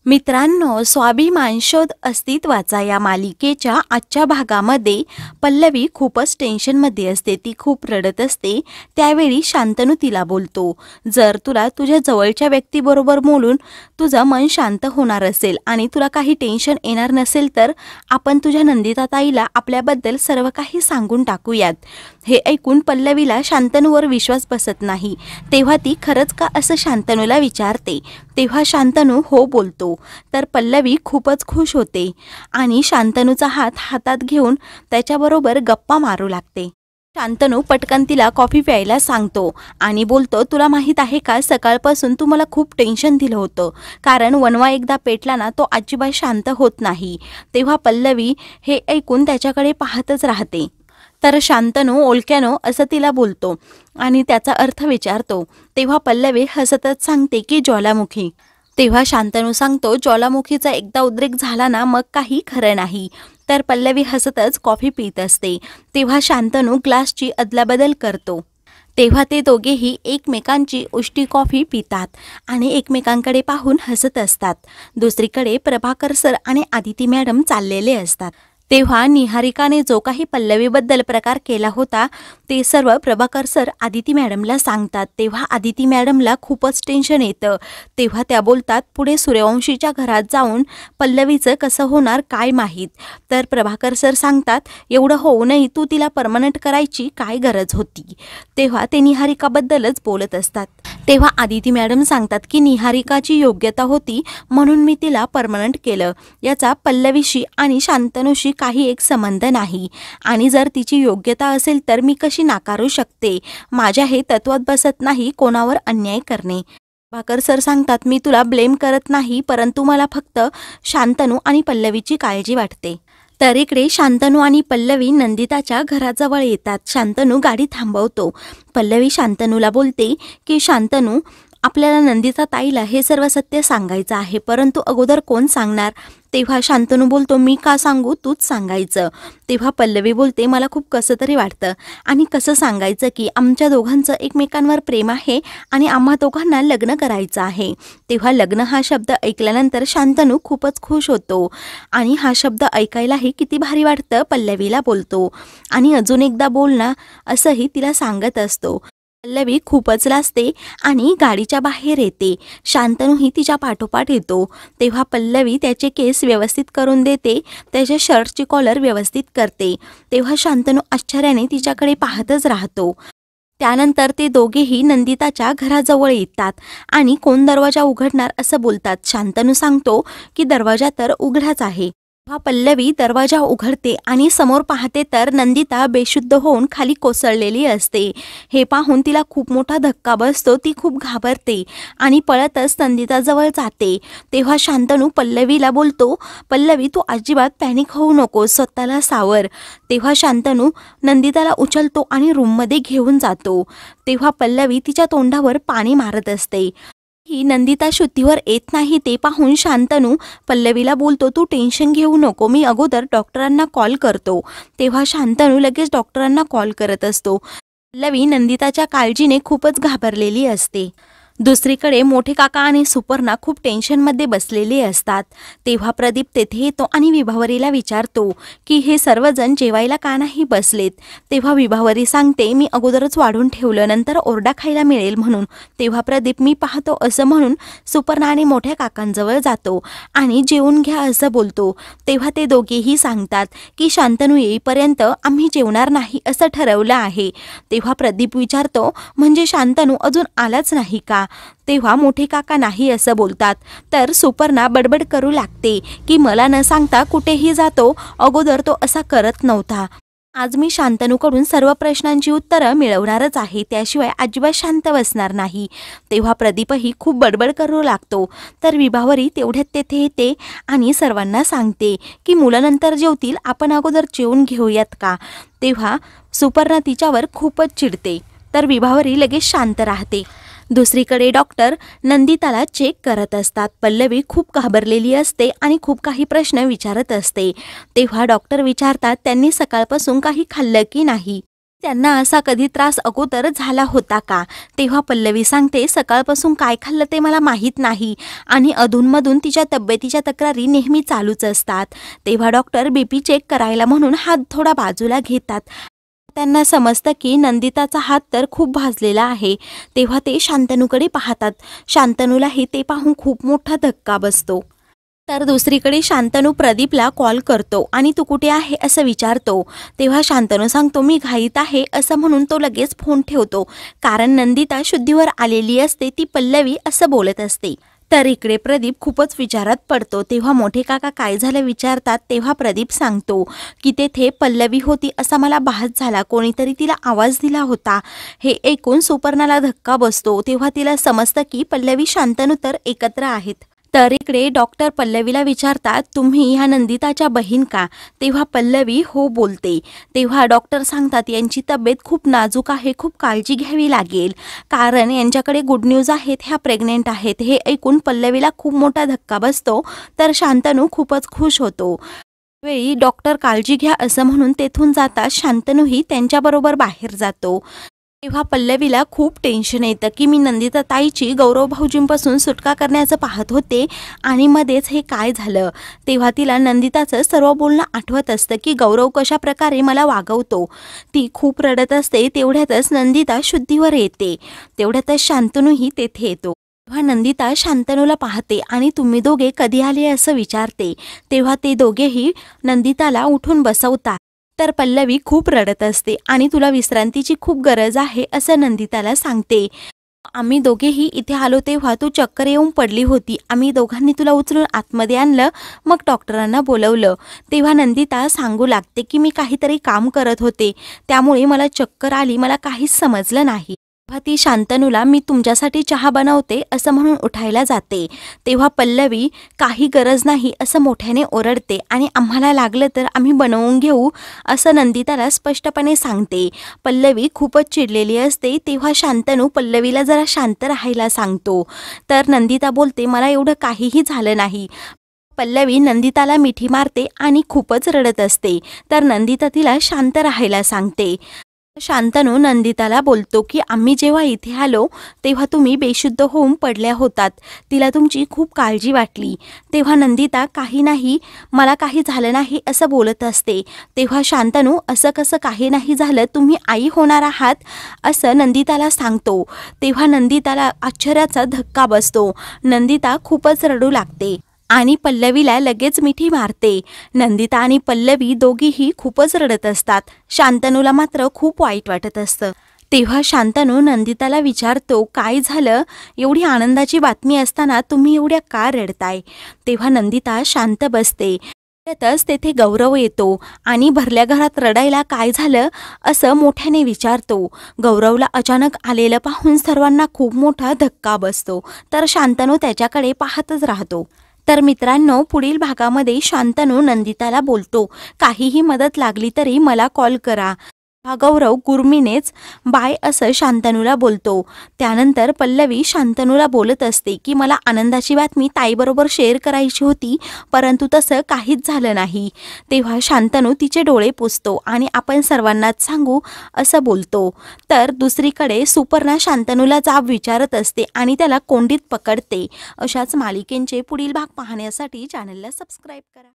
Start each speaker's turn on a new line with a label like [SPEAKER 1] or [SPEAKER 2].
[SPEAKER 1] मित्रांनो, स्वाभिमान शोध अस्तित्वाचा या मालिकेच्या आजच्या भागामध्ये पल्लवी खूपच टेन्शनमध्ये असते. ती खूप रडत असते. त्यावेळी शांतनू तिला बोलतो, जर तुला तुझ्या जवळच्या व्यक्तीबरोबर बोलून तुझं मन शांत होणार असेल आणि तुला काही टेन्शन येणार नसेल तर आपण तुझ्या नंदिता ताईला आपल्याबद्दल सर्व काही सांगून टाकूयात. हे ऐकून पल्लवीला शांतनूवर विश्वास बसत नाही. तेव्हा ती खरंच का असं शांतनूला विचारते. तेव्हा शांतनू हो बोलतो. तर पल्लवी खूपच खुश होते आणि शांतनूचा हात हातात घेऊन त्याच्याबरोबर गप्पा मारू लागते. शांतनू पटकन तिला कॉफी प्यायला सांगतो आणि बोलतो, तुला माहीत आहे का, सकाळपासून तू मला खूप टेन्शन दिलं होतं. कारण वनवा एकदा पेटला ना तो अजिबात शांत होत नाही. तेव्हा पल्लवी हे ऐकून त्याच्याकडे पाहतच राहते. तर शांतनू ओळख्यानो असं तिला बोलतो आणि त्याचा अर्थ विचारतो. तेव्हा पल्लवी हसतच सांगते की ज्वालामुखी. तेव्हा शांतनू सांगतो, ज्वालामुखीचा एकदा उद्रेक झाला ना मग काही खरं नाही. तर पल्लवी हसतच कॉफी पीत असते. तेव्हा शांतनू ग्लासची अदलाबदल करतो. तेव्हा ते दोघेही एकमेकांची उष्टी कॉफी पितात आणि एकमेकांकडे पाहून हसत असतात. दुसरीकडे प्रभाकर सर आणि आदिती मॅडम चाललेले असतात. तेव्हा निहारिकाने जो काही पल्लवीबद्दल प्रकार केला होता ते सर्व प्रभाकर सर आदिती मॅडमला सांगतात. तेव्हा आदिती मॅडमला खूपच टेन्शन येतं. तेव्हा त्या बोलतात, पुढे सूर्यवंशीच्या घरात जाऊन पल्लवीचं कसं होणार काय माहीत. तर प्रभाकर सर सांगतात, एवढं होऊ नये, तू तिला परमनंट करायची काय गरज होती. तेव्हा ते निहारिकाबद्दलच बोलत असतात. तेव्हा आदिती मॅडम सांगतात की निहारिकाची योग्यता होती म्हणून मी तिला परमनंट केलं. याचा पल्लवीशी आणि शांतनूशी काही एक संबंध नाही आणि जर तिची योग्यता असेल तर मी कशी नाकारू शकते. माझ्या हे तत्वात बसत नाही कोणावर अन्याय करणे. भाकर सर सांगतात, मी तुला ब्लेम करत नाही, परंतु मला फक्त शांतनू आणि पल्लवीची काळजी वाटते. तर इकडे शांतनू आणि पल्लवी नंदिताच्या घराजवळ येतात. शांतनू गाडी थांबवतो. पल्लवी शांतनूला बोलते की शांतनू, आपल्याला नंदिता ताईला हे सर्व सत्य सांगायचं आहे, परंतु अगोदर कोण सांगणार. तेव्हा शांतनू बोलतो, मी का सांगू, तूच सांगायचं. तेव्हा पल्लवी बोलते, मला खूप कसं तरी वाटतं आणि कसं सांगायचं की आमच्या दोघांचं एकमेकांवर प्रेम आहे आणि आम्हा दोघांना लग्न करायचं आहे. तेव्हा लग्न हा शब्द ऐकल्यानंतर शांतनू खूपच खुश होतो आणि हा शब्द ऐकायलाही किती भारी वाटतं पल्लवीला बोलतो आणि अजून एकदा बोल ना असंही तिला सांगत असतो. पल्लवी खूपच लाजते आणि गाडीच्या बाहेर येते. शांतनूही तिच्या पाठोपाठ येतो. तेव्हा पल्लवी त्याचे केस व्यवस्थित करून देते, त्याच्या शर्टची कॉलर व्यवस्थित करते. तेव्हा शांतनू आश्चर्याने तिच्याकडे पाहतच राहतो. त्यानंतर ते दोघेही नंदिताच्या घराजवळ येतात आणि कोण दरवाजा उघडणार असं बोलतात. शांतनू सांगतो की दरवाजा तर उघडाच आहे. तेव्हा पल्लवी दरवाजा उघडते आणि समोर पाहते तर नंदिता बेशुद्ध होऊन खाली कोसळलेली असते. हे पाहून तिला खूप मोठा धक्का बसतो. ती खूप घाबरते आणि पळतच नंदिताजवळ जाते. तेव्हा शांतनू पल्लवीला बोलतो, पल्लवी तू अजिबात पॅनिक होऊ नको, स्वतःला सावर. तेव्हा शांतनू नंदिताला उचलतो आणि रूममध्ये घेऊन जातो. तेव्हा पल्लवी तिच्या तोंडावर पाणी मारत असते. ही नंदिता शुद्धीवर येत नाही ते पाहून शांतनू पल्लवीला बोलतो, तू टेन्शन घेऊ नको, मी अगोदर डॉक्टरांना कॉल करतो. तेव्हा शांतनू लगेच डॉक्टरांना कॉल करत असतो. पल्लवी नंदिताच्या काळजीने खूपच घाबरलेली असते. दुसरीकडे मोठे काका आणि सुपर्णा खूप टेन्शनमध्ये बसलेले असतात. तेव्हा प्रदीप तेथे येतो आणि विभावरीला विचारतो की हे सर्वजण जेवायला का नाही बसलेत. तेव्हा विभावरी सांगते, मी अगोदरच वाढून ठेवलं, नंतर ओरडा खायला मिळेल म्हणून. तेव्हा प्रदीप, मी पाहतो असं म्हणून सुपर्णा आणि मोठ्या काकांजवळ जातो आणि जेवून घ्या असं बोलतो. तेव्हा ते दोघेही सांगतात की शांतनू येईपर्यंत आम्ही जेवणार नाही असं ठरवलं आहे. तेव्हा प्रदीप विचारतो, म्हणजे शांतनू अजून आलाच नाही का. तेव्हा मोठे काका नाही असं बोलतात. तर सुपर्णा बडबड करू लागते की मला न सांगता कुठेही जातो, अगोदर तो असा करत नव्हता. आज मी शांतनूकडून सर्व प्रश्नांची उत्तरं मिळवणारच आहे, त्याशिवाय अजिबात शांत बसणार नाही. तेव्हा प्रदीपही खूप बडबड करू लागतो. तर विभावरी तेवढ्यात तेथे येते आणि सर्वांना सांगते की मुलानंतर जेवतील, आपण अगोदर जेवून घेऊयात का. तेव्हा सुपर्णा तिच्यावर खूपच चिडते. तर विभावरी लगेच शांत राहते. दुसरीकडे डॉक्टर नंदिताला चेक करत असतात. पल्लवी खूप घाबरलेली असते आणि खूप काही प्रश्न विचारत असते. तेव्हा डॉक्टर विचारतात, त्यांनी सकाळपासून काही खाल्लं की नाही. त्यांना असा कधी त्रास अगोदर झाला होता का? तेव्हा पल्लवी सांगते, सकाळपासून काय खाल्लं ते मला माहीत नाही आणि अधूनमधून तिच्या तब्येतीच्या तक्रारी नेहमी चालूच असतात. तेव्हा डॉक्टर BP चेक करायला म्हणून हात थोडा बाजूला घेतात. त्यांना समजतं की नंदिताचा हात तर खूप भाजलेला आहे. तेव्हा ते शांतनूकडे पाहतात. शांतनूलाही ते पाहून खूप मोठा धक्का बसतो. तर दुसरीकडे शांतनू प्रदीपला कॉल करतो आणि तू कुठे आहे असं विचारतो. तेव्हा शांतनू सांगतो, मी घाईत आहे असं म्हणून तो लगेच फोन ठेवतो. कारण नंदिता शुद्धीवर आलेली असते, ती पल्लवी असं बोलत असते. तर इकडे प्रदीप खूपच विचारात पडतो. तेव्हा मोठे काका काय झालं विचारतात. तेव्हा प्रदीप सांगतो की तेथे पल्लवी होती असा मला भास झाला, कोणीतरी तिला आवाज दिला होता. हे ऐकून सुपर्णाला धक्का बसतो. तेव्हा तिला समजतं की पल्लवी शांतनू तर एकत्र आहेत. तर इकडे डॉक्टर पल्लवीला विचारतात, तुम्ही ह्या नंदिताच्या बहीण का? तेव्हा पल्लवी हो बोलते. तेव्हा डॉक्टर सांगतात, यांची तब्येत खूप नाजूक आहे, खूप काळजी घ्यावी लागेल, कारण यांच्याकडे गुड न्यूज आहेत, ह्या प्रेग्नेंट आहेत. हे ऐकून पल्लवीला खूप मोठा धक्का बसतो. तर शांतनू खूपच खुश होतो. वेळी डॉक्टर काळजी घ्या असं म्हणून तेथून जातात. शांतनूही त्यांच्याबरोबर बाहेर जातो. तेव्हा पल्लवीला खूप टेन्शन येतं की मी नंदिता ताईची गौरव भाऊजींपासून सुटका करण्याचं पाहत होते आणि मध्येच हे काय झालं. तेव्हा तिला नंदिताचं सर्व बोलणं आठवत असतं की गौरव कशा प्रकारे मला वागवतो. ती खूप रडत असते. तेवढ्यातच नंदिता शुद्धीवर येते. तेवढ्यातच शांतनूही तेथे येतो. तेव्हा नंदिता शांतनूला पाहते आणि तुम्ही दोघे कधी आले असं विचारते. तेव्हा ते दोघेही नंदिताला उठून बसवतात. तर पल्लवी खूप रडत असते आणि तुला विश्रांतीची खूप गरज आहे असं नंदिताला सांगते. आम्ही दोघेही इथे आलो तेव्हा तू चक्कर येऊन पडली होती. आम्ही दोघांनी तुला उचलून आतमध्ये आणलं, मग डॉक्टरांना बोलवलं. तेव्हा नंदिता सांगू लागते की मी काहीतरी काम करत होते, त्यामुळे मला चक्कर आली, मला काहीच समजलं नाही. तेव्हा ती शांतनूला मी तुमच्यासाठी चहा बनवते असं म्हणून उठायला जाते. तेव्हा पल्लवी काही गरज नाही असं मोठ्याने ओरडते आणि आम्हाला लागलं तर आम्ही बनवून घेऊ असं नंदिताला स्पष्टपणे सांगते. पल्लवी खूपच चिडलेली असते. तेव्हा शांतनू पल्लवीला जरा शांत राहायला सांगतो. तर नंदिता बोलते, मला एवढं काहीही झालं नाही. पल्लवी नंदिताला मिठी मारते आणि खूपच रडत असते. तर नंदिता तिला शांत राहायला सांगते. शांतनू नंदिताला बोलतो की आम्ही जेव्हा इथे आलो तेव्हा तुम्ही बेशुद्ध होऊन पडल्या होतात. तिला तुमची खूप काळजी वाटली. तेव्हा नंदिता काही नाही, मला काही झालं नाही असं बोलत असते. तेव्हा शांतनू असं कसं काही नाही झालं, तुम्ही आई होणार आहात असं नंदिताला सांगतो. तेव्हा नंदिताला आश्चर्याचा धक्का बसतो. नंदिता खूपच रडू लागते आणि पल्लवीला लगेच मिठी मारते. नंदिता आणि पल्लवी दोघीही खूपच रडत असतात. शांतनूला मात्र खूप वाईट वाटत असतं. तेव्हा शांतनू नंदिताला विचारतो, काय झालं? एवढी आनंदाची बातमी असताना तुम्ही एवढ्या का रडताय? तेव्हा नंदिता शांत बसते. त्यातच तेथे गौरव येतो आणि भरल्या घरात रडायला काय झालं असं मोठ्याने विचारतो. गौरवला अचानक आलेलं पाहून सर्वांना खूप मोठा धक्का बसतो. तर शांतनू त्याच्याकडे पाहतच राहतो. तर मित्रांनो, पुढील भागामध्ये शांतनू नंदिताला बोलतो, काहीही मदत लागली तरी मला कॉल करा. हा गौरव गुरमीनेच बाय असं शांतनूला बोलतो. त्यानंतर पल्लवी शांतनूला बोलत असते की मला आनंदाची बातमी ताईबरोबर शेअर करायची होती, परंतु तसं काहीच झालं नाही. तेव्हा शांतनू तिचे डोळे पुसतो आणि आपण सर्वांनाच सांगू असं बोलतो. तर दुसरीकडे सुपर्णा शांतनूला जाब विचारत असते आणि त्याला कोंडीत पकडते. अशाच मालिकेंचे पुढील भाग पाहण्यासाठी चॅनलला सबस्क्राईब करा.